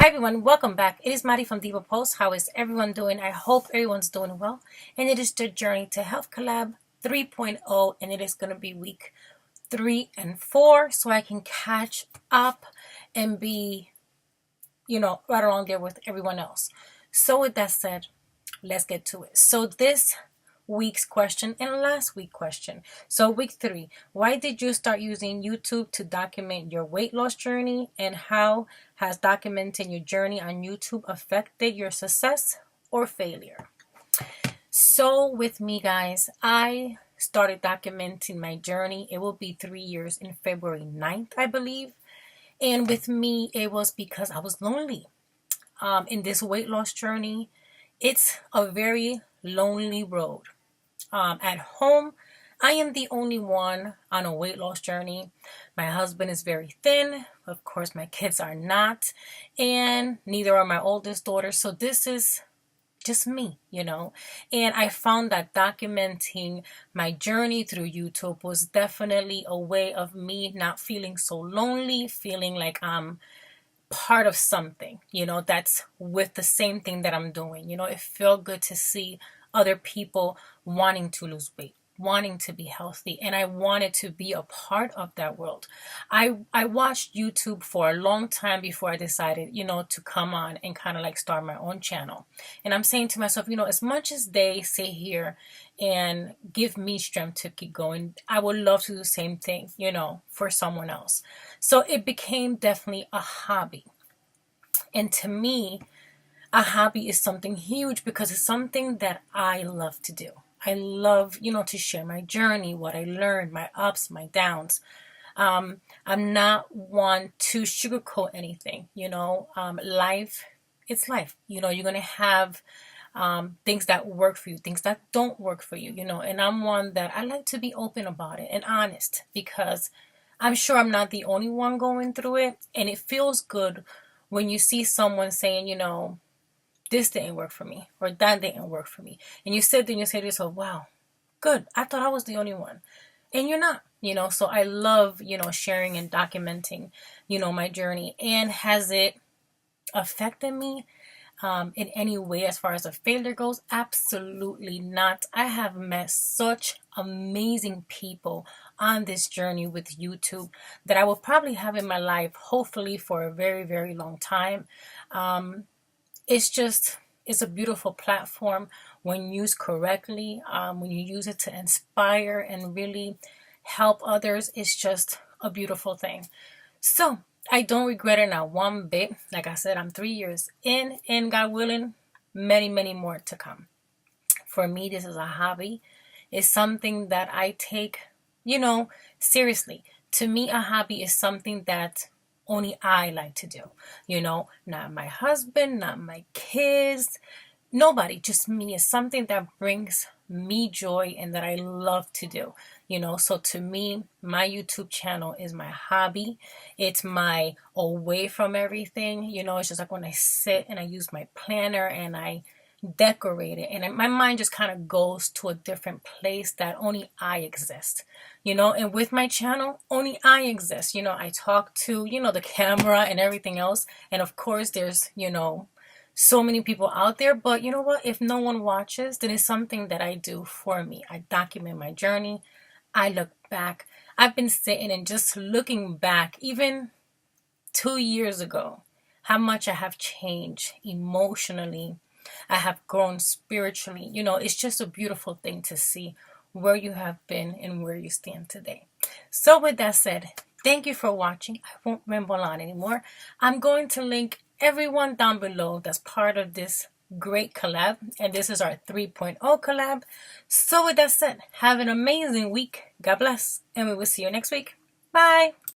Hi everyone, welcome back. It is Maddie from DivaPulse. How is everyone doing? I hope everyone's doing well. And it is the Journey to Health Collab 3.0, and it is going to be week 3 and 4, so I can catch up and be, right along there with everyone else. So with that said, let's get to it. So this week's question and last week's question. So week 3, why did you start using YouTube to document your weight loss journey, and how has documenting your journey on YouTube affected your success or failure? So with me, guys, I started documenting my journey. It will be 3 years in February 9th, I believe. And with me, it was because I was lonely. In this weight loss journey, it's a very lonely road. At home, I am the only one on a weight loss journey. My husband is very thin. Of course, my kids are not, and neither are my oldest daughters. So this is just me, And I found that documenting my journey through YouTube was definitely a way of me not feeling so lonely, feeling like I'm part of something, that's with the same thing that I'm doing. It felt good to see other people wanting to lose weight, wanting to be healthy, and I wanted to be a part of that world. I watched YouTube for a long time before I decided, to come on and kind of like start my own channel. And I'm saying to myself, as much as they sit here and give me strength to keep going, I would love to do the same thing, for someone else. So it became definitely a hobby. And to me, a hobby is something huge because it's something that I love to do. I love, to share my journey, what I learned, my ups, my downs. I'm not one to sugarcoat anything, life, it's life. You're going to have things that work for you, things that don't work for you, and I'm one that I like to be open about it and honest, because I'm sure I'm not the only one going through it. And it feels good when you see someone saying, this didn't work for me, or that didn't work for me. And you sit there and you say to yourself, wow, good. I thought I was the only one. And you're not, So I love, sharing and documenting, my journey. And has it affected me in any way as far as a failure goes? Absolutely not. I have met such amazing people on this journey with YouTube that I will probably have in my life, hopefully for a very, very long time. It's a beautiful platform when used correctly. When you use it to inspire and really help others, it's just a beautiful thing. So I don't regret it, not one bit. Like I said, I'm 3 years in, and God willing, many, many more to come. For me, this is a hobby. It's something that I take, seriously. To me, a hobby is something that only I like to do, not my husband, not my kids, nobody, just me. It's something that brings me joy and that I love to do, So to me, my YouTube channel is my hobby. It's my away from everything, It's just like when I sit and I use my planner and I decorate it, and my mind just kind of goes to a different place that only I exist, and with my channel, only I exist. I talk to, the camera and everything else. And of course, there's, so many people out there, but you know what? If no one watches, then it's something that I do for me. I document my journey. I look back. I've been sitting and just looking back, even 2 years ago, how much I have changed emotionally. I have grown spiritually. It's just a beautiful thing to see where you have been and where you stand today. So with that said, thank you for watching. I won't ramble on anymore. I'm going to link everyone down below that's part of this great collab. And this is our 3.0 collab. So with that said, have an amazing week. God bless. And we will see you next week. Bye.